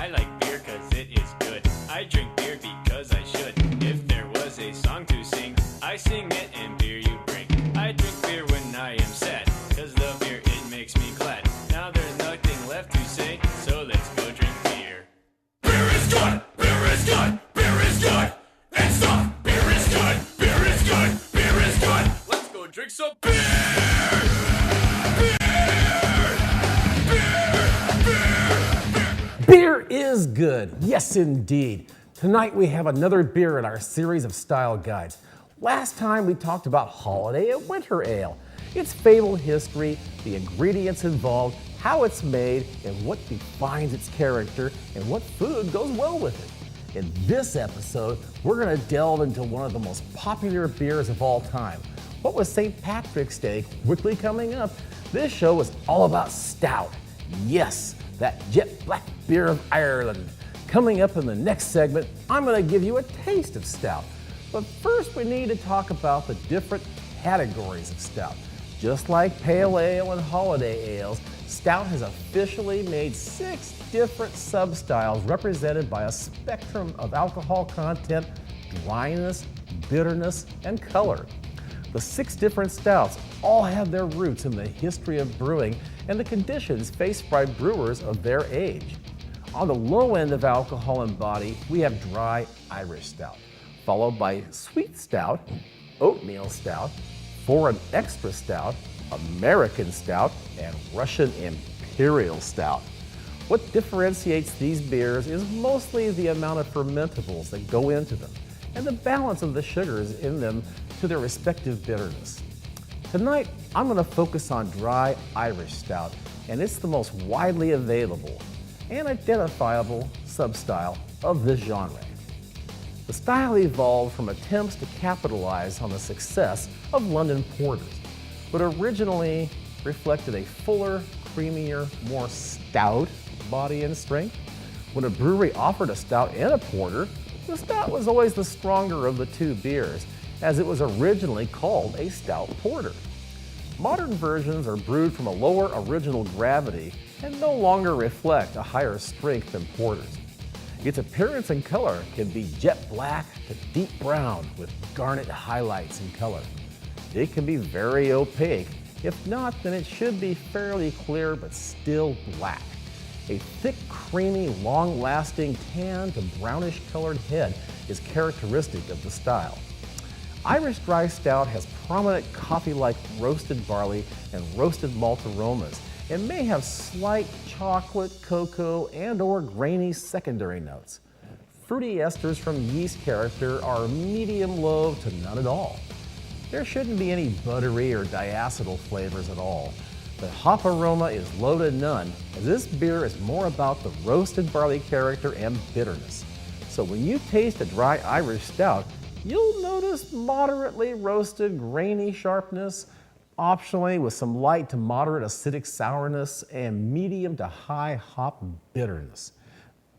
I like beer cause it is good. I drink beer because I should. If there was a song to sing, I sing it and beer you bring. I drink beer when I am sad, cause the beer it makes me glad. Now there's nothing left to say, so let's go drink beer. Beer is good, beer is good, beer is good. And stop, beer is good, beer is good, beer is good. Let's go drink some beer! Beer is good, yes indeed. Tonight we have another beer in our series of style guides. Last time we talked about holiday and winter ale, its fable history, the ingredients involved, how it's made, and what defines its character, and what food goes well with it. In this episode, we're going to delve into one of the most popular beers of all time. What with St. Patrick's Day quickly coming up, this show is all about stout. Yes, that jet black beer of Ireland. Coming up in the next segment, I'm going to give you a taste of stout. But first, we need to talk about the different categories of stout. Just like pale ale and holiday ales, stout has officially made 6 different sub-styles represented by a spectrum of alcohol content, dryness, bitterness, and color. The 6 different stouts all have their roots in the history of brewing and the conditions faced by brewers of their age. On the low end of alcohol and body, we have dry Irish stout, followed by sweet stout, oatmeal stout, foreign extra stout, American stout, and Russian imperial stout. What differentiates these beers is mostly the amount of fermentables that go into them and the balance of the sugars in them to their respective bitterness. Tonight, I'm going to focus on dry Irish stout, and it's the most widely available and identifiable sub-style of this genre. The style evolved from attempts to capitalize on the success of London porters, but originally reflected a fuller, creamier, more stout body and strength. When a brewery offered a stout and a porter, the stout was always the stronger of the 2 beers, as it was originally called a stout porter. Modern versions are brewed from a lower original gravity and no longer reflect a higher strength than porters. Its appearance and color can be jet black to deep brown with garnet highlights in color. It can be very opaque. If not, then it should be fairly clear but still black. A thick, creamy, long-lasting tan to brownish colored head is characteristic of the style. Irish dry stout has prominent coffee-like roasted barley and roasted malt aromas and may have slight chocolate, cocoa, and/or grainy secondary notes. Fruity esters from yeast character are medium-low to none at all. There shouldn't be any buttery or diacetyl flavors at all. The hop aroma is low to none, as this beer is more about the roasted barley character and bitterness. So when you taste a dry Irish stout, you'll notice moderately roasted grainy sharpness, optionally with some light to moderate acidic sourness and medium to high hop bitterness.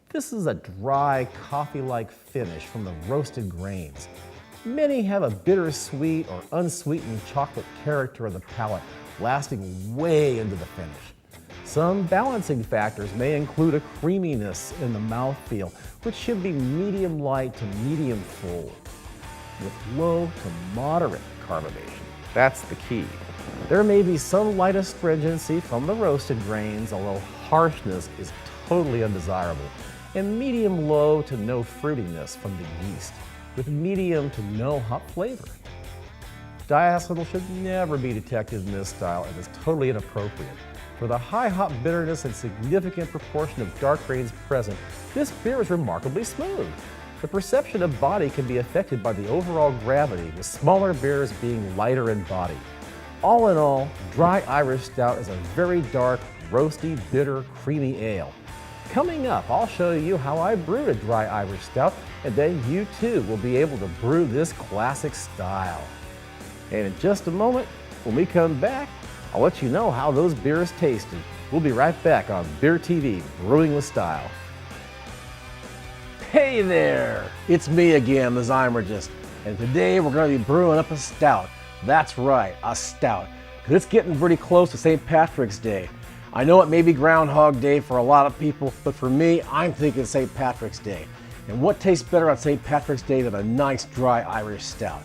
This is a dry, coffee-like finish from the roasted grains. Many have a bittersweet or unsweetened chocolate character of the palate, lasting way into the finish. Some balancing factors may include a creaminess in the mouthfeel, which should be medium light to medium full, with low to moderate carbonation. That's the key. There may be some light astringency from the roasted grains, although harshness is totally undesirable, and medium-low to no fruitiness from the yeast, with medium to no hop flavor. Diacetyl should never be detected in this style and is totally inappropriate. For the high hop bitterness and significant proportion of dark grains present, this beer is remarkably smooth. The perception of body can be affected by the overall gravity, with smaller beers being lighter in body. All in all, dry Irish stout is a very dark, roasty, bitter, creamy ale. Coming up, I'll show you how I brewed a dry Irish stout, and then you too will be able to brew this classic style. And in just a moment, when we come back, I'll let you know how those beers tasted. We'll be right back on BeerTV, Brewing with Style. Hey there, it's me again, the Zymergist, and today we're going to be brewing up a stout. That's right, a stout, because it's getting pretty close to St. Patrick's Day. I know it may be Groundhog Day for a lot of people, but for me, I'm thinking St. Patrick's Day. And what tastes better on St. Patrick's Day than a nice dry Irish stout?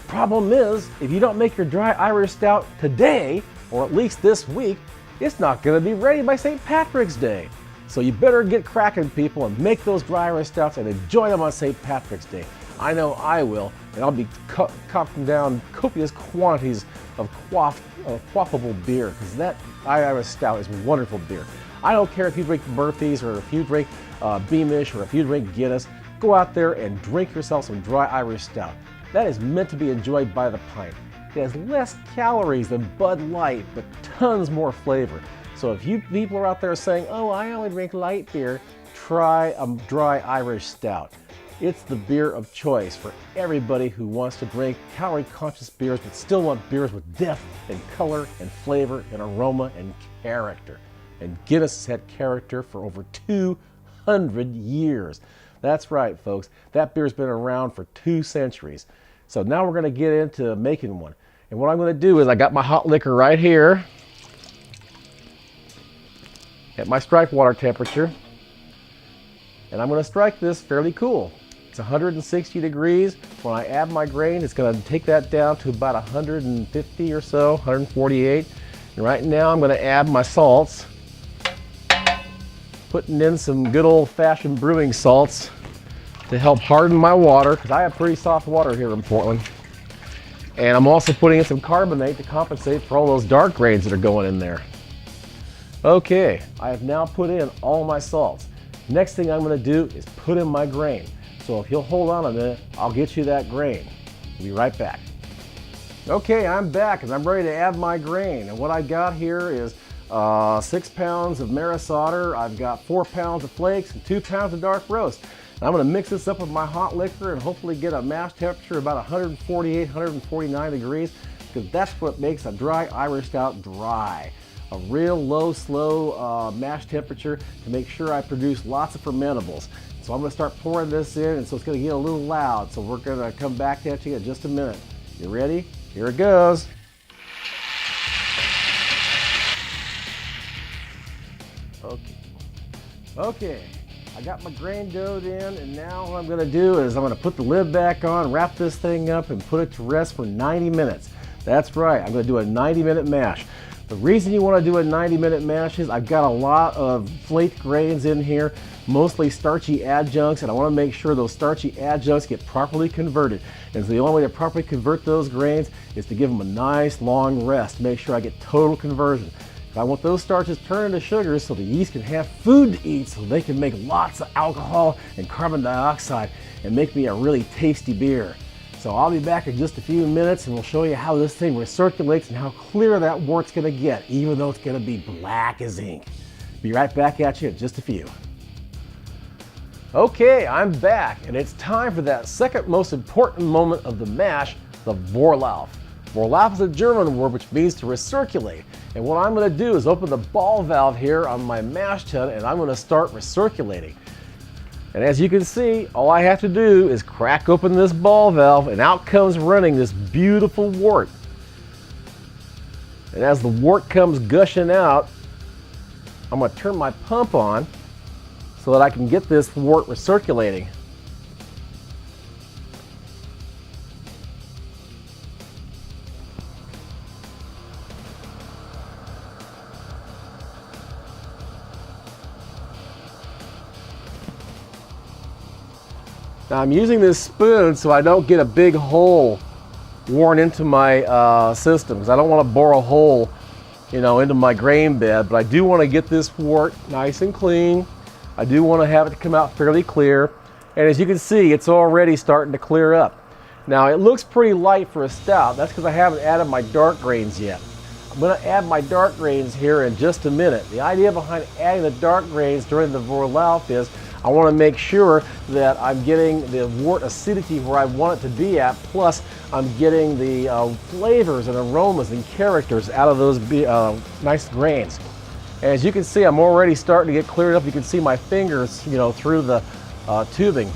Problem is, if you don't make your dry Irish stout today, or at least this week, it's not going to be ready by St. Patrick's Day. So you better get cracking, people, and make those dry Irish stouts and enjoy them on St. Patrick's Day. I know I will, and I'll be coughing down copious quantities of quaffable beer, because that Irish stout is wonderful beer. I don't care if you drink Murphy's or if you drink Beamish or if you drink Guinness. Go out there and drink yourself some dry Irish stout. That is meant to be enjoyed by the pint. It has less calories than Bud Light, but tons more flavor. So if you people are out there saying, oh, I only drink light beer, try a dry Irish stout. It's the beer of choice for everybody who wants to drink calorie-conscious beers but still want beers with depth and color and flavor and aroma and character. And Guinness has had character for over 200 years. That's right, folks. That beer's been around for 2 centuries. So now we're going to get into making one. And what I'm going to do is I got my hot liquor right here at my strike water temperature. And I'm going to strike this fairly cool. It's 160 degrees. When I add my grain, it's going to take that down to about 150 or so, 148. And right now I'm going to add my salts. Putting in some good old-fashioned brewing salts to help harden my water, because I have pretty soft water here in Portland. And I'm also putting in some carbonate to compensate for all those dark grains that are going in there. Okay, I have now put in all my salts. Next thing I'm going to do is put in my grain. So if you'll hold on a minute, I'll get you that grain. I'll be right back. Okay, I'm back and I'm ready to add my grain. And what I got here is 6 pounds of Maris Otter. I've got 4 pounds of flakes and 2 pounds of dark roast. And I'm going to mix this up with my hot liquor and hopefully get a mash temperature about 148, 149 degrees, because that's what makes a dry Irish stout dry. A real low, slow mash temperature to make sure I produce lots of fermentables. So I'm going to start pouring this in, and so it's going to get a little loud. So we're going to come back at you in just a minute. You ready? Here it goes. Okay, I got my grain doughed in, and now what I'm going to do is I'm going to put the lid back on, wrap this thing up, and put it to rest for 90 minutes. That's right, I'm going to do a 90-minute mash. The reason you want to do a 90-minute mash is I've got a lot of flaked grains in here, mostly starchy adjuncts, and I want to make sure those starchy adjuncts get properly converted. And so the only way to properly convert those grains is to give them a nice long rest to make sure I get total conversion. I want those starches turned into sugars so the yeast can have food to eat, so they can make lots of alcohol and carbon dioxide and make me a really tasty beer. So I'll be back in just a few minutes and we'll show you how this thing recirculates and how clear that wort's going to get, even though it's going to be black as ink. Be right back at you in just a few. Okay, I'm back, and it's time for that second most important moment of the mash, the Vorlauf. Vorlauf is a German word which means to recirculate. And what I'm going to do is open the ball valve here on my mash tun, and I'm going to start recirculating. And as you can see, all I have to do is crack open this ball valve, and out comes running this beautiful wort. And as the wort comes gushing out, I'm going to turn my pump on so that I can get this wort recirculating. Now I'm using this spoon so I don't get a big hole worn into my system, because I don't want to bore a hole, into my grain bed, but I do want to get this wort nice and clean. I do want to have it to come out fairly clear, and as you can see, it's already starting to clear up. Now it looks pretty light for a stout. That's because I haven't added my dark grains yet. I'm going to add my dark grains here in just a minute. The idea behind adding the dark grains during the Vorlauf is I want to make sure that I'm getting the wort acidity where I want it to be at, plus I'm getting the flavors and aromas and characters out of those nice grains. And as you can see, I'm already starting to get cleared up. You can see my fingers, through the tubing.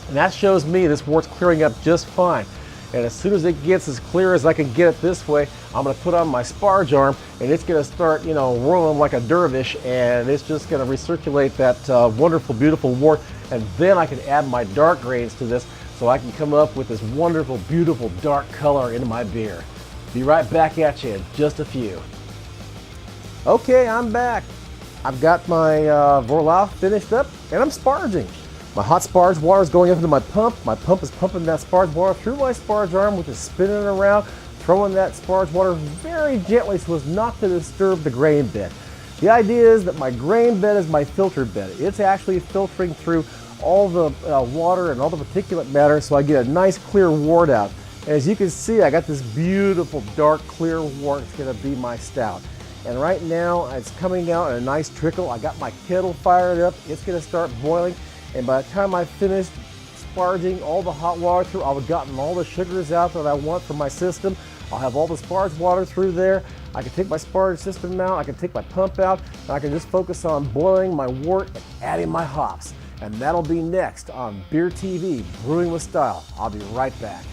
And that shows me this wort's clearing up just fine. And as soon as it gets as clear as I can get it this way, I'm gonna put on my sparge arm, and it's gonna start, whirling like a dervish, and it's just gonna recirculate that wonderful, beautiful wort. And then I can add my dark grains to this, so I can come up with this wonderful, beautiful dark color into my beer. Be right back at you in just a few. Okay, I'm back. I've got my Vorlauf finished up, and I'm sparging. My hot sparge water is going into my pump. My pump is pumping that sparge water through my sparge arm, which is spinning it around, throwing that sparge water very gently so as not to disturb the grain bed. The idea is that my grain bed is my filter bed. It's actually filtering through all the water and all the particulate matter, so I get a nice clear wort out. As you can see, I got this beautiful dark clear wort. It's going to be my stout. And right now it's coming out in a nice trickle. I got my kettle fired up. It's going to start boiling. And by the time I finished sparging all the hot water through, I'll have gotten all the sugars out that I want for my system. I'll have all the sparge water through there. I can take my sparge system out. I can take my pump out. And I can just focus on boiling my wort and adding my hops. And that'll be next on BeerTV, Brewing with Style. I'll be right back.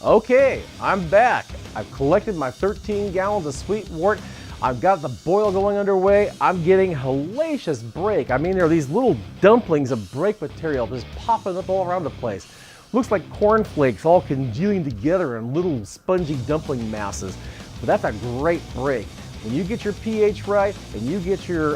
Okay, I'm back. I've collected my 13 gallons of sweet wort. I've got the boil going underway. I'm getting hellacious break. I mean, there are these little dumplings of break material just popping up all around the place. Looks like cornflakes all congealing together in little spongy dumpling masses. But that's a great break. When you get your pH right and you get your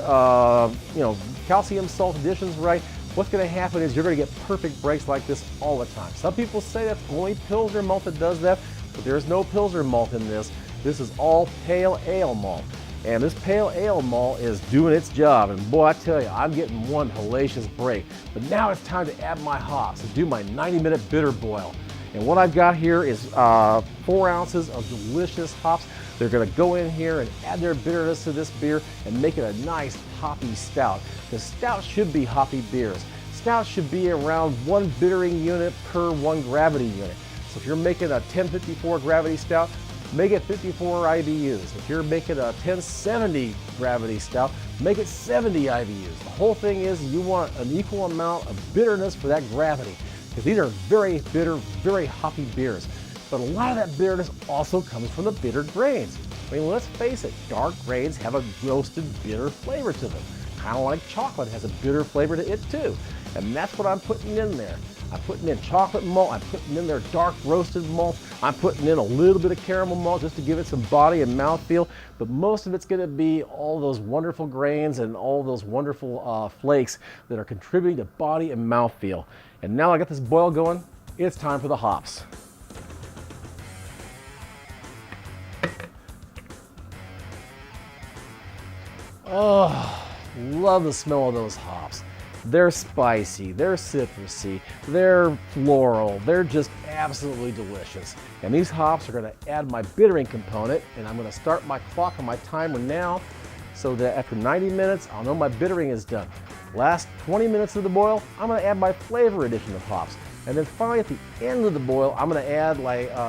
calcium salt additions right, what's going to happen is you're going to get perfect breaks like this all the time. Some people say that's only Pilsner malt that does that, but there's no Pilsner malt in this. This is all pale ale malt. And this pale ale malt is doing its job. And boy, I tell you, I'm getting one hellacious break. But now it's time to add my hops and do my 90-minute bitter boil. And what I've got here is 4 ounces of delicious hops. They're going to go in here and add their bitterness to this beer and make it a nice hoppy stout. Because stouts should be hoppy beers. Stouts should be around 1 bittering unit per 1 gravity unit. So if you're making a 1054 gravity stout, make it 54 IBUs. If you're making a 1070 gravity stout, make it 70 IBUs. The whole thing is you want an equal amount of bitterness for that gravity. Because these are very bitter, very hoppy beers. But a lot of that bitterness also comes from the bitter grains. I mean, let's face it, dark grains have a roasted bitter flavor to them. Kind of like chocolate has a bitter flavor to it too. And that's what I'm putting in there. I'm putting in chocolate malt, I'm putting in there dark roasted malt, I'm putting in a little bit of caramel malt just to give it some body and mouthfeel, but most of it's going to be all those wonderful grains and all those wonderful flakes that are contributing to body and mouthfeel. And now I got this boil going, it's time for the hops. Oh, love the smell of those hops. They're spicy, they're citrusy, they're floral, they're just absolutely delicious. And these hops are going to add my bittering component, and I'm going to start my clock on my timer now so that after 90 minutes, I'll know my bittering is done. Last 20 minutes of the boil, I'm going to add my flavor addition of hops. And then finally at the end of the boil, I'm going to add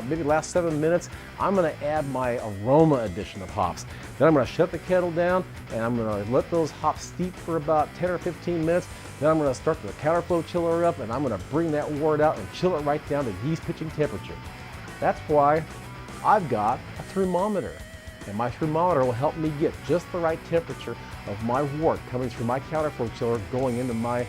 maybe the last 7 minutes, I'm going to add my aroma addition of hops. Then I'm going to shut the kettle down and I'm going to let those hops steep for about 10 or 15 minutes. Then I'm going to start the counterflow chiller up and I'm going to bring that wort out and chill it right down to yeast pitching temperature. That's why I've got a thermometer. And my thermometer will help me get just the right temperature of my wort coming through my counterflow chiller going into my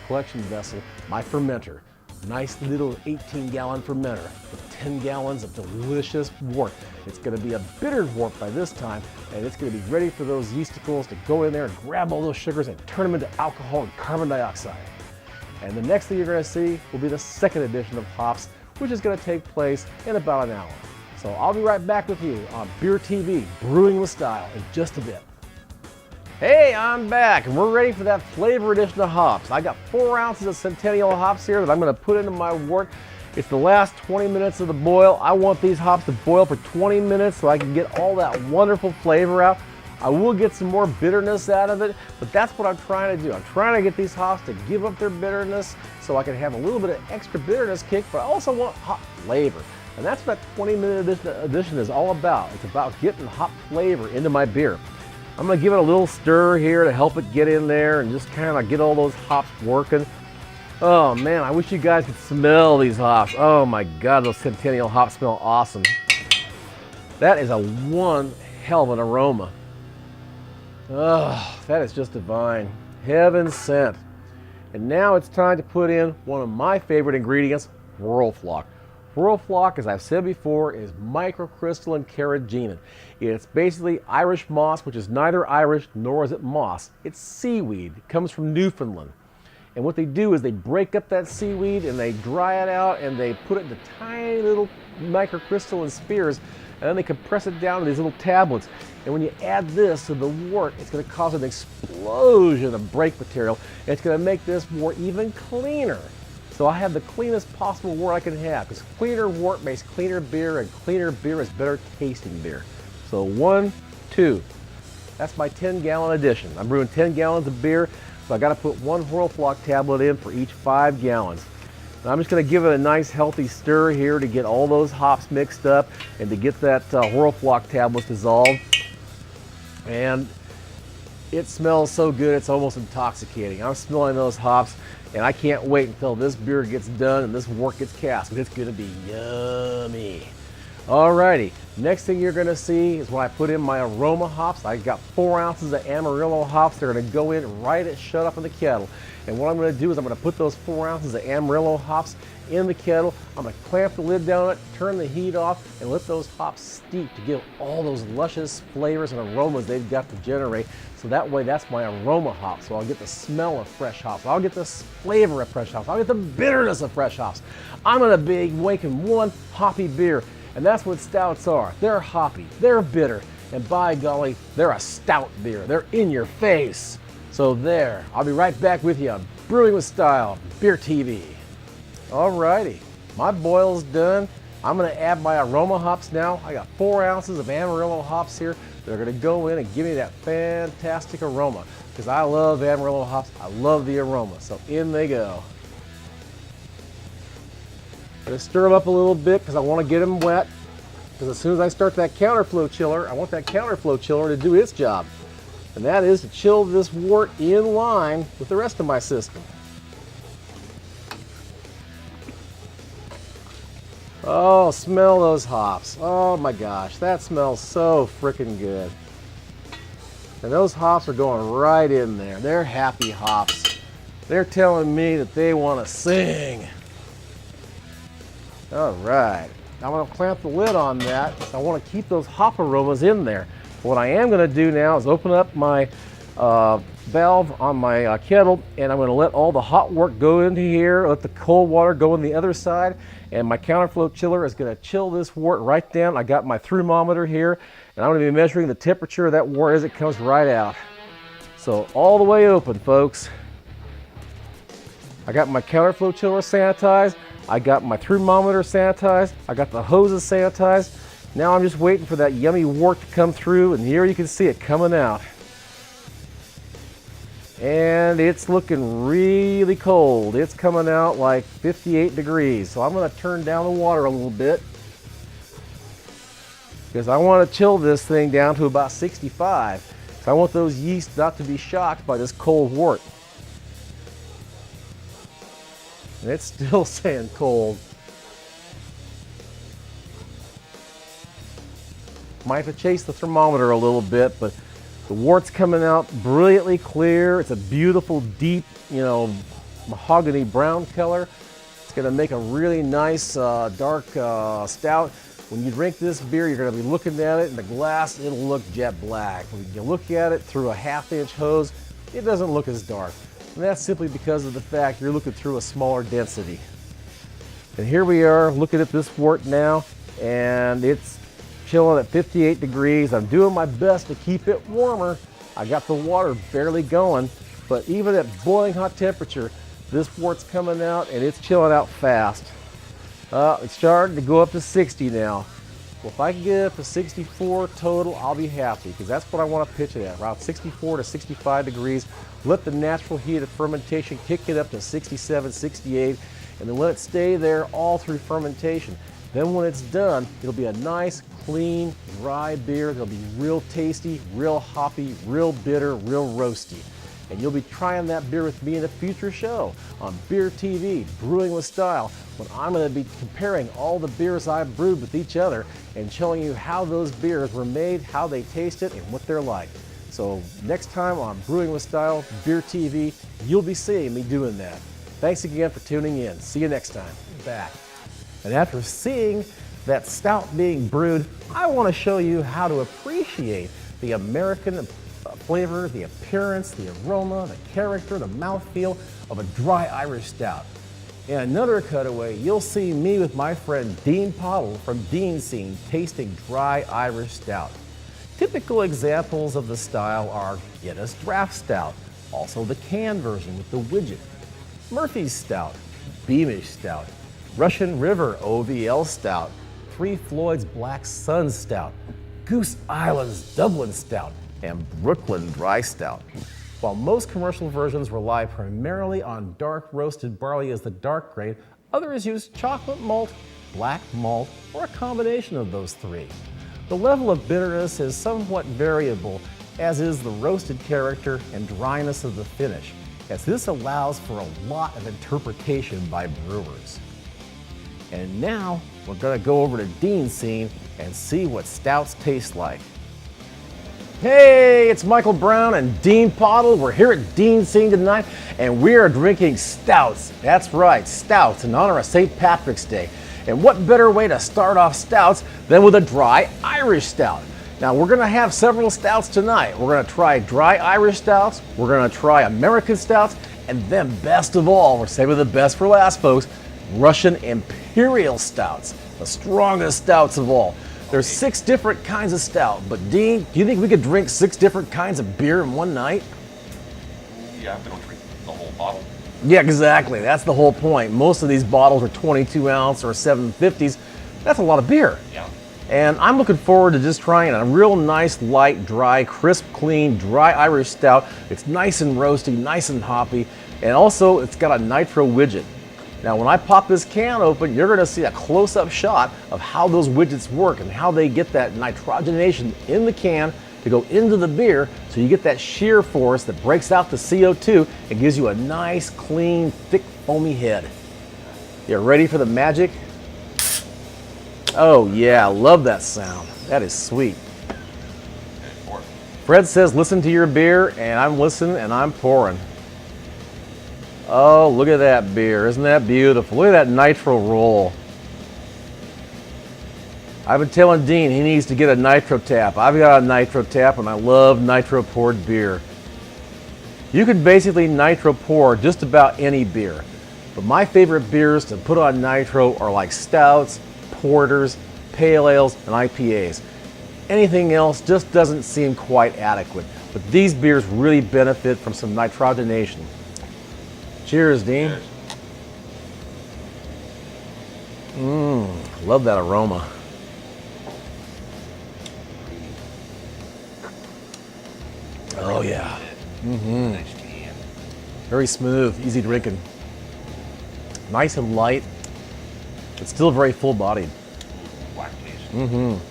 collection vessel, my fermenter. Nice little 18-gallon fermenter with 10 gallons of delicious wort. It's going to be a bitter wort by this time, and it's going to be ready for those yeasticles to go in there and grab all those sugars and turn them into alcohol and carbon dioxide. And the next thing you're going to see will be the second edition of hops, which is going to take place in about an hour. So I'll be right back with you on BeerTV, Brewing with Style, in just a bit. Hey, I'm back, and we're ready for that flavor addition of hops. I got 4 ounces of Centennial hops here that I'm going to put into my wort. It's the last 20 minutes of the boil. I want these hops to boil for 20 minutes so I can get all that wonderful flavor out. I will get some more bitterness out of it, but that's what I'm trying to do. I'm trying to get these hops to give up their bitterness so I can have a little bit of extra bitterness kick, but I also want hop flavor. And that's what that 20-minute addition is all about. It's about getting hop flavor into my beer. I'm going to give it a little stir here to help it get in there and just kind of get all those hops working. Oh man, I wish you guys could smell these hops. Oh my God, those Centennial hops smell awesome. That is a one hell of an aroma. Oh, that is just divine. Heaven sent. And now it's time to put in one of my favorite ingredients, Whirlfloc. Whirlfloc, as I've said before, is microcrystalline carrageenan. It's basically Irish moss, which is neither Irish nor is it moss. It's seaweed. It comes from Newfoundland. And what they do is they break up that seaweed and they dry it out and they put it into tiny little microcrystalline spheres, and then they compress it down to these little tablets. And when you add this to the wort, it's going to cause an explosion of break material, and it's going to make this wort even cleaner. So I have the cleanest possible wort I can have, because cleaner wort makes cleaner beer, and cleaner beer is better tasting beer. So 1, 2. That's my 10-gallon addition. I'm brewing 10 gallons of beer, so I got to put one Whirlfloc tablet in for each 5 gallons. Now I'm just going to give it a nice healthy stir here to get all those hops mixed up and to get that Whirlfloc tablet dissolved. And it smells so good, it's almost intoxicating. I'm smelling those hops, and I can't wait until this beer gets done and this wort gets cast. It's going to be yummy. Alrighty, next thing you're going to see is when I put in my aroma hops. I got 4 ounces of Amarillo hops. They're going to go in right at shut up in the kettle. And what I'm going to do is I'm going to put those 4 ounces of Amarillo hops in the kettle. I'm going to clamp the lid down on it, turn the heat off, and let those hops steep to give all those luscious flavors and aromas they've got to generate. So that way, that's my aroma hops. So I'll get the smell of fresh hops. I'll get the flavor of fresh hops. I'll get the bitterness of fresh hops. I'm going to be making one hoppy beer. And that's what stouts are. They're hoppy, they're bitter, and by golly, they're a stout beer. They're in your face. So there, I'll be right back with you on Brewing with Style, Beer TV. Alrighty, my boil's done. I'm gonna add my aroma hops now. I got 4 ounces of Amarillo hops here. They're gonna go in and give me that fantastic aroma, because I love Amarillo hops. I love the aroma, so in they go. Just stir them up a little bit because I want to get them wet. Because as soon as I start that counterflow chiller, I want that counterflow chiller to do its job. And that is to chill this wort in line with the rest of my system. Oh, smell those hops. Oh my gosh, that smells so freaking good. And those hops are going right in there. They're happy hops. They're telling me that they want to sing. All right, I'm going to clamp the lid on that. I want to keep those hop aromas in there. What I am going to do now is open up my valve on my kettle, and I'm going to let all the hot wort go into here, let the cold water go on the other side, and my counterflow chiller is going to chill this wort right down. I got my thermometer here, and I'm going to be measuring the temperature of that wort as it comes right out. So all the way open, folks. I got my counterflow chiller sanitized. I got my thermometer sanitized. I got the hoses sanitized. Now I'm just waiting for that yummy wort to come through, and here you can see it coming out. And it's looking really cold. It's coming out like 58 degrees. So I'm going to turn down the water a little bit, because I want to chill this thing down to about 65. So I want those yeast not to be shocked by this cold wort. And it's still saying cold. Might have to chase the thermometer a little bit, but the wort's coming out brilliantly clear. It's a beautiful, deep, mahogany brown color. It's going to make a really nice, dark stout. When you drink this beer, you're going to be looking at it in the glass. It'll look jet black. When you look at it through a half-inch hose, it doesn't look as dark. And that's simply because of the fact you're looking through a smaller density. And here we are looking at this wort now, and it's chilling at 58 degrees. I'm doing my best to keep it warmer. I got the water barely going, but even at boiling hot temperature, this wort's coming out and it's chilling out fast. It's starting to go up to 60 now. Well, if I can get it up to 64 total, I'll be happy, because that's what I want to pitch it at, around 64 to 65 degrees. Let the natural heat of fermentation kick it up to 67, 68, and then let it stay there all through fermentation. Then when it's done, it'll be a nice, clean, dry beer. It'll be real tasty, real hoppy, real bitter, real roasty. and you'll be trying that beer with me in a future show on BeerTV, Brewing with Style, when I'm going to be comparing all the beers I've brewed with each other and showing you how those beers were made, how they tasted, and what they're like. So next time on Brewing with Style, BeerTV, you'll be seeing me doing that. Thanks again for tuning in. See you next time. Back. And after seeing that stout being brewed, I want to show you how to appreciate the American flavor, the appearance, the aroma, the character, the mouthfeel of a dry Irish stout. In another cutaway, you'll see me with my friend Dean Pottle from Dean Scene tasting dry Irish stout. Typical examples of the style are Guinness Draft Stout, also the can version with the widget, Murphy's Stout, Beamish Stout, Russian River OVL Stout, Three Floyd's Black Sun Stout, Goose Island's Dublin Stout, and Brooklyn Dry Stout. While most commercial versions rely primarily on dark roasted barley as the dark grain, others use chocolate malt, black malt, or a combination of those three. The level of bitterness is somewhat variable, as is the roasted character and dryness of the finish, as this allows for a lot of interpretation by brewers. And now we're going to go over to Dean's Scene and see what stouts taste like. Hey, it's Michael Brown and Dean Pottle. We're here at Dean's Scene tonight, and we are drinking stouts. That's right, stouts in honor of St. Patrick's Day. And what better way to start off stouts than with a dry Irish stout? Now, we're going to have several stouts tonight. We're going to try dry Irish stouts, we're going to try American stouts, and then best of all, we're saving the best for last, folks, Russian Imperial stouts, the strongest stouts of all. There's 6 different kinds of stout, but Dean, do you think we could drink 6 different kinds of beer in one night? Yeah, we don't drink the whole bottle. Yeah, exactly. That's the whole point. Most of these bottles are 22 ounce or 750s. That's a lot of beer. Yeah. And I'm looking forward to just trying a real nice, light, dry, crisp, clean, dry Irish stout. It's nice and roasty, nice and hoppy, and also it's got a nitro widget. Now, when I pop this can open, you're going to see a close-up shot of how those widgets work and how they get that nitrogenation in the can to go into the beer, so you get that shear force that breaks out the CO2 and gives you a nice, clean, thick, foamy head. You ready for the magic? Oh yeah, I love that sound. That is sweet. Fred says, listen to your beer, and I'm listening and I'm pouring. Oh, look at that beer. Isn't that beautiful? Look at that nitro roll. I've been telling Dean he needs to get a nitro tap. I've got a nitro tap, and I love nitro poured beer. You can basically nitro pour just about any beer, but my favorite beers to put on nitro are like stouts, porters, pale ales, and IPAs. Anything else just doesn't seem quite adequate, but these beers really benefit from some nitrogenation. Cheers, Dean. Love that aroma. Oh yeah. Nice can. Very smooth, easy drinking. Nice and light, but still very full-bodied. Black taste.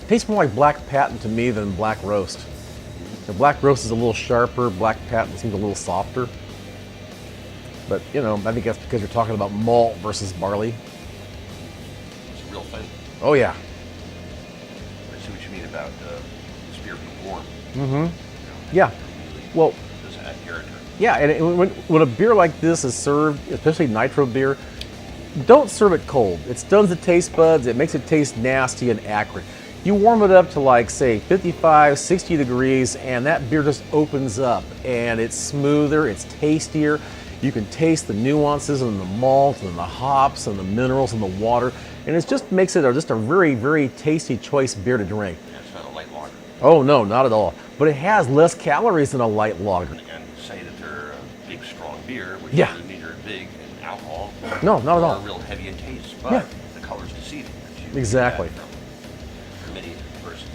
Tastes more like black patent to me than black roast. The black roast is a little sharper, black patent seems a little softer. But, you know, I think that's because you're talking about malt versus barley. It's a real thing. Oh yeah. I see what you mean about this beer being warm. Yeah. Well, Does it have character? yeah, and when a beer like this is served, especially nitro beer, don't serve it cold. It stuns the taste buds, it makes it taste nasty and acrid. You warm it up to like, say, 55, 60 degrees, and that beer just opens up, and it's smoother, it's tastier. You can taste the nuances and the malt and the hops and the minerals and the water, and it just makes it just a very, very tasty choice beer to drink. Yeah, it's not a light lager. Oh no, not at all. But it has less calories than a light lager. And say that they're a big, strong beer, which Yeah. doesn't mean they're big in alcohol. No, not at or all. real heavy in taste, but Yeah. the color's deceiving. Exactly. From many person,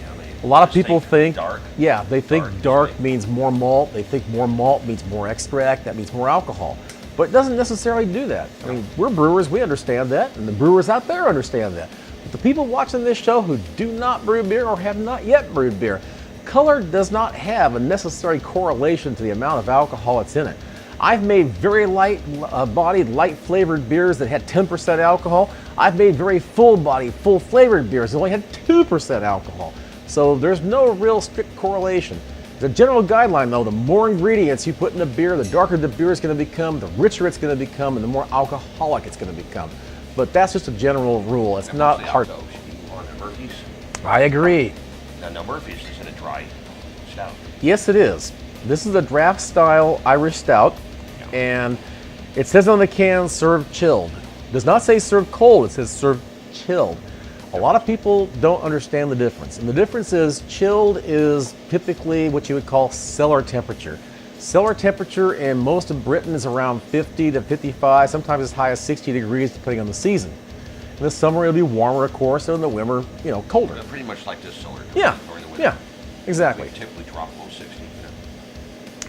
A lot of people think, dark. yeah, they think Dark is dark like- means more malt. They think more malt means more extract. That means more alcohol. But it doesn't necessarily do that. I mean, we're brewers, we understand that, and the brewers out there understand that. But the people watching this show who do not brew beer or have not yet brewed beer, color does not have a necessary correlation to the amount of alcohol that's in it. I've made very light bodied, light flavored beers that had 10% alcohol. I've made very full bodied, full flavored beers that only had 2% alcohol. So there's no real strict correlation. The general guideline though, the more ingredients you put in a beer, the darker the beer is going to become, the richer it's going to become, and the more alcoholic it's going to become. But that's just a general rule. It's not hard. I agree. Now Murphy's is in a dry stout. Yes, it is. This is a draft style Irish stout, and it says on the can served chilled. It does not say served cold, it says served chilled. A lot of people don't understand the difference. And the difference is chilled is typically what you would call cellar temperature. Cellar temperature in most of Britain is around 50 to 55, sometimes as high as 60 degrees depending on the season. In the summer it'll be warmer, of course, and in the winter, colder. Pretty much like this cellar. Yeah, during the winter. yeah, exactly. We typically drop below 60.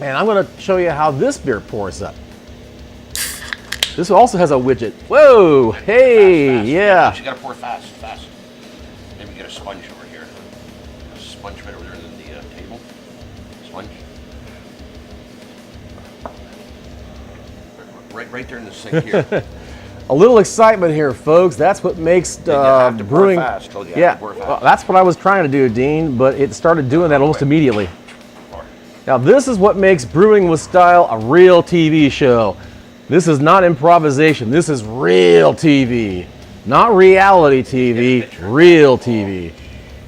And I'm going to show you how this beer pours up. This also has a widget. Whoa, hey, Fast. yeah. You got to pour fast. Maybe get a sponge over here. A sponge right over there in the table. Sponge. Right there in the sink here. A little excitement here, folks. That's what makes brewing. Fast. Oh, Yeah, well, that's what I was trying to do, Dean, but it started doing that almost immediately. Now, this is what makes Brewing with Style a real TV show. This is not improvisation. This is real TV. Not reality TV, real TV.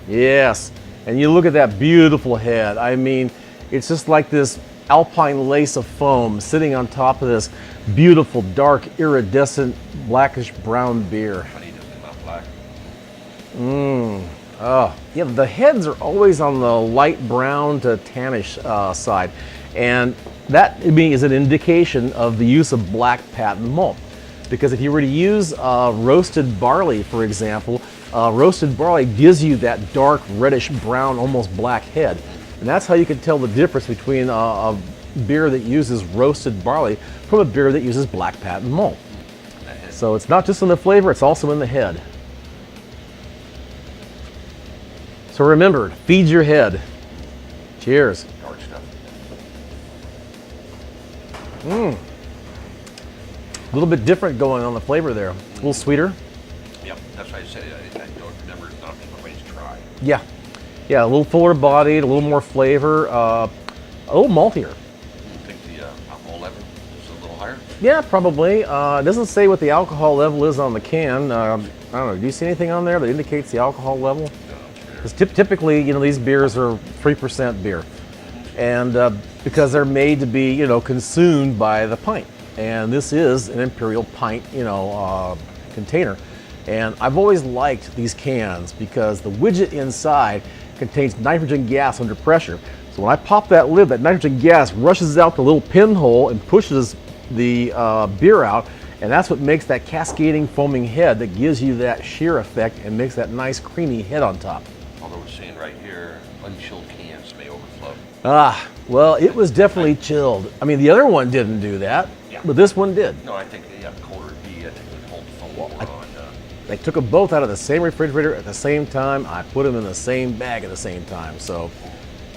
Yes. And you look at that beautiful head. I mean, it's just like this alpine lace of foam sitting on top of this beautiful, dark, iridescent, blackish brown beer. Honey doesn't come out black. Oh, yeah, the heads are always on the light brown to tannish side. And that, to me, is an indication of the use of black patent malt. Because if you were to use roasted barley, for example, roasted barley gives you that dark, reddish brown, almost black head. And that's how you can tell the difference between a beer that uses roasted barley from a beer that uses black patent malt. So it's not just in the flavor, it's also in the head. So remember, feed your head. Cheers. Dark stuff. A little bit different going on the flavor there. A little sweeter. Yep, that's why I said it. I don't remember it not being always dry. Yeah. Yeah, a little fuller bodied, a little more flavor, a little maltier. I think the alcohol level is a little higher. Yeah, probably. It doesn't say what the alcohol level is on the can. I don't know, do you see anything on there that indicates the alcohol level? Because typically, these beers are 3% beer. And because they're made to be, consumed by the pint. And this is an imperial pint, container. And I've always liked these cans because the widget inside contains nitrogen gas under pressure. So when I pop that lid, that nitrogen gas rushes out the little pinhole and pushes the beer out. And that's what makes that cascading foaming head that gives you that shear effect and makes that nice creamy head on top. Although we're seeing right here, unchilled cans may overflow. Well, it was definitely chilled. I mean, the other one didn't do that, but this one did. No, I think colder would be to hold the foam more on. They took them both out of the same refrigerator at the same time. I put them in the same bag at the same time. So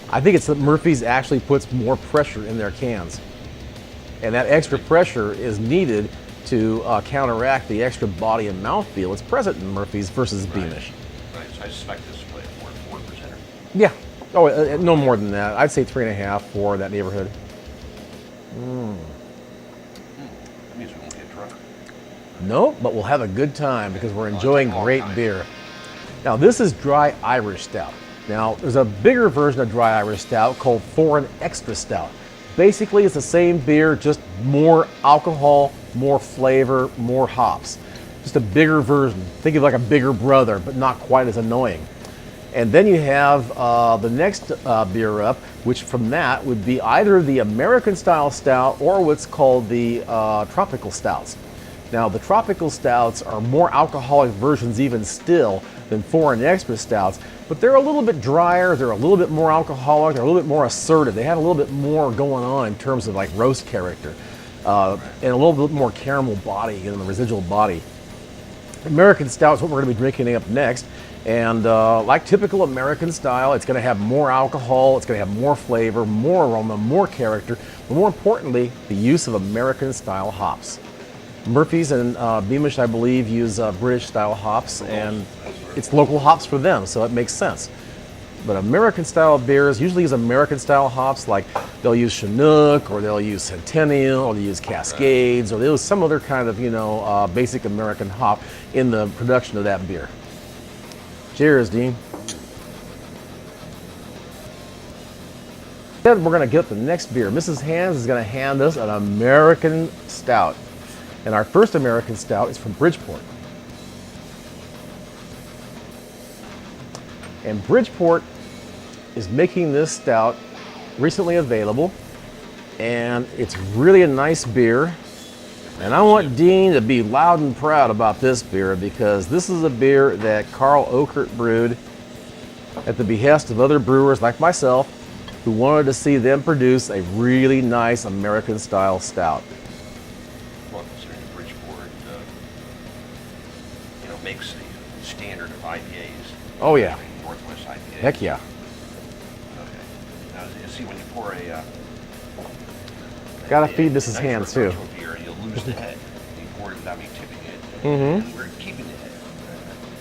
I think it's that Murphy's actually puts more pressure in their cans. And that extra pressure is needed to counteract the extra body and mouthfeel that's present in Murphy's versus Beamish. Right, so I suspect this is probably a 4%. Yeah. Oh, no more than that. I'd say 3.5, 4, that neighborhood. That means we won't get drunk. No, but we'll have a good time because we're enjoying great beer. Now, this is dry Irish stout. Now, there's a bigger version of dry Irish stout called Foreign Extra Stout. Basically, it's the same beer, just more alcohol, more flavor, more hops. Just a bigger version. Think of like a bigger brother, but not quite as annoying. And then you have the next beer up, which from that would be either the American style stout or what's called the tropical stouts. Now, the tropical stouts are more alcoholic versions even still than Foreign Extra stouts, but they're a little bit drier, they're a little bit more alcoholic, they're a little bit more assertive. They have a little bit more going on in terms of like roast character and a little bit more caramel body in the residual body. American stout is what we're going to be drinking up next, And like typical American style, it's going to have more alcohol, it's going to have more flavor, more aroma, more character, but more importantly, the use of American style hops. Murphy's and Beamish, I believe, use British style hops, and it's local hops for them, so it makes sense. But American style beers usually use American style hops, like they'll use Chinook, or they'll use Centennial, or they'll use Cascades, or they'll use some other kind of, basic American hop in the production of that beer. Cheers, Dean. Then we're going to get the next beer. Mrs. Hands is going to hand us an American Stout. And our first American Stout is from Bridgeport. And Bridgeport is making this stout recently available. And it's really a nice beer. And I want Dean to be loud and proud about this beer, because this is a beer that Carl Oakert brewed at the behest of other brewers like myself who wanted to see them produce a really nice American style stout. Well, considering Bridgeport, makes the standard of IPAs. Oh yeah. Northwest IPAs. Heck yeah. Okay. Now, you see when you pour a... Gotta feed Mrs. Hands too. Beer, you'll lose the head. You pour it without me tipping it. And we're keeping the head.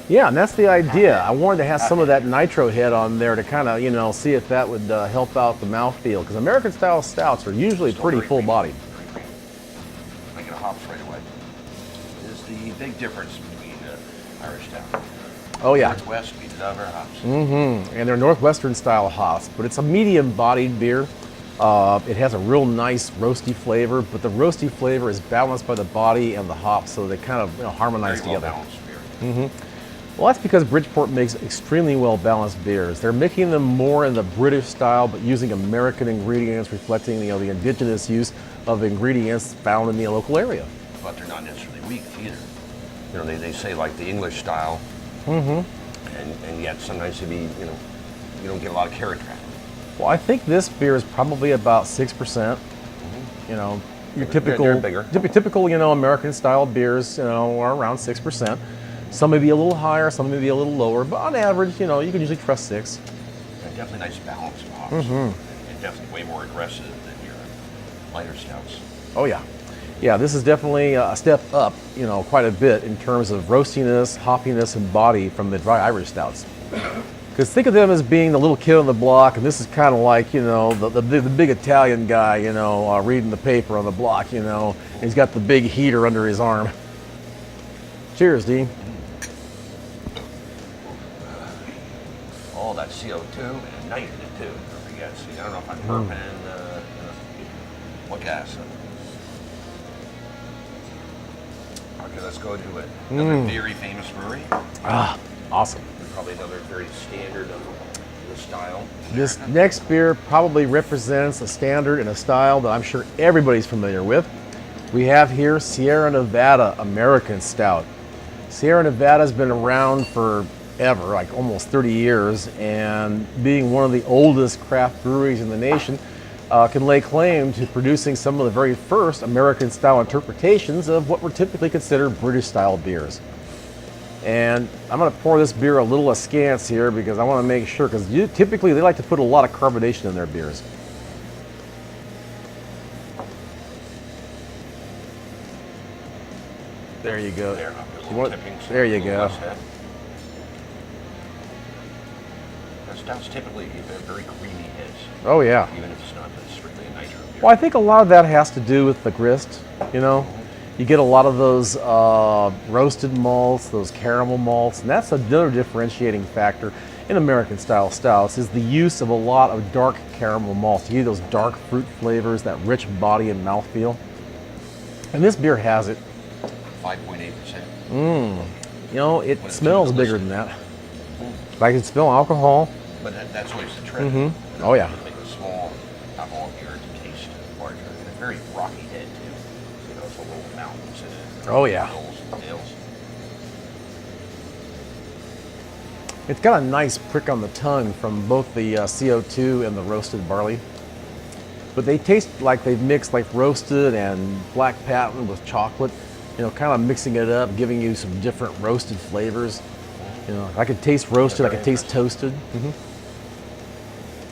Yeah, and that's the idea. I wanted to have some of that nitro head on there to kind of, see if that would help out the mouthfeel, because American style stouts are usually pretty full bodied. I get a hops right away. Is the big difference between Irish stout. Oh yeah. Northwest, we love our hops. And they're Northwestern style hops, but it's a medium bodied beer. It has a real nice roasty flavor, but the roasty flavor is balanced by the body and the hops, so they kind of harmonize Very together. Well-balanced beer. Well, that's because Bridgeport makes extremely well-balanced beers. They're making them more in the British style, but using American ingredients, reflecting the indigenous use of ingredients found in the local area. But they're not necessarily weak either. They say like the English style, and yet sometimes you don't get a lot of character out of it. Well, I think this beer is probably about 6%. Your typical, They're bigger. typical, American style beers, are around 6%. Some may be a little higher, some may be a little lower, but on average, you can usually trust 6. And definitely nice balance of hops. And definitely way more aggressive than your lighter stouts. Oh yeah. Yeah, this is definitely a step up, quite a bit in terms of roastiness, hoppiness, and body from the dry Irish stouts. Because think of them as being the little kid on the block, and this is kind of like, the big Italian guy, reading the paper on the block, and he's got the big heater under his arm. Cheers, Dean. Oh, that's CO2 and nitrogen too. Don't forget. See, I don't know if I'm burping. What gas? Okay, let's go to it. Another very famous brewery. Ah, awesome. Probably another very standard of the style. This next beer probably represents a standard and a style that I'm sure everybody's familiar with. We have here Sierra Nevada American Stout. Sierra Nevada's been around forever, like almost 30 years, and being one of the oldest craft breweries in the nation, can lay claim to producing some of the very first American style interpretations of what were typically considered British style beers. And I'm going to pour this beer a little askance here because I want to make sure, because typically they like to put a lot of carbonation in their beers. There you go. There you go. Stouts typically give very creamy heads. Oh yeah. Even if it's not strictly a nitro beer. Well, I think a lot of that has to do with the grist, You get a lot of those roasted malts, those caramel malts, and that's another differentiating factor in American style stouts is the use of a lot of dark caramel malts. You get those dark fruit flavors, that rich body and mouthfeel. And this beer has it. 5.8%. It smells bigger than that. I can smell alcohol. But that's always the trick. Oh yeah. Make a small alcohol beer to taste larger. And a very rocky head too. It's a little mountains in it. Oh yeah. Hills and dales. It's got a nice prick on the tongue from both the CO2 and the roasted barley. But they taste like they've mixed like roasted and black patent with chocolate, kind of mixing it up, giving you some different roasted flavors. You know, I could taste roasted, I very could taste toasted.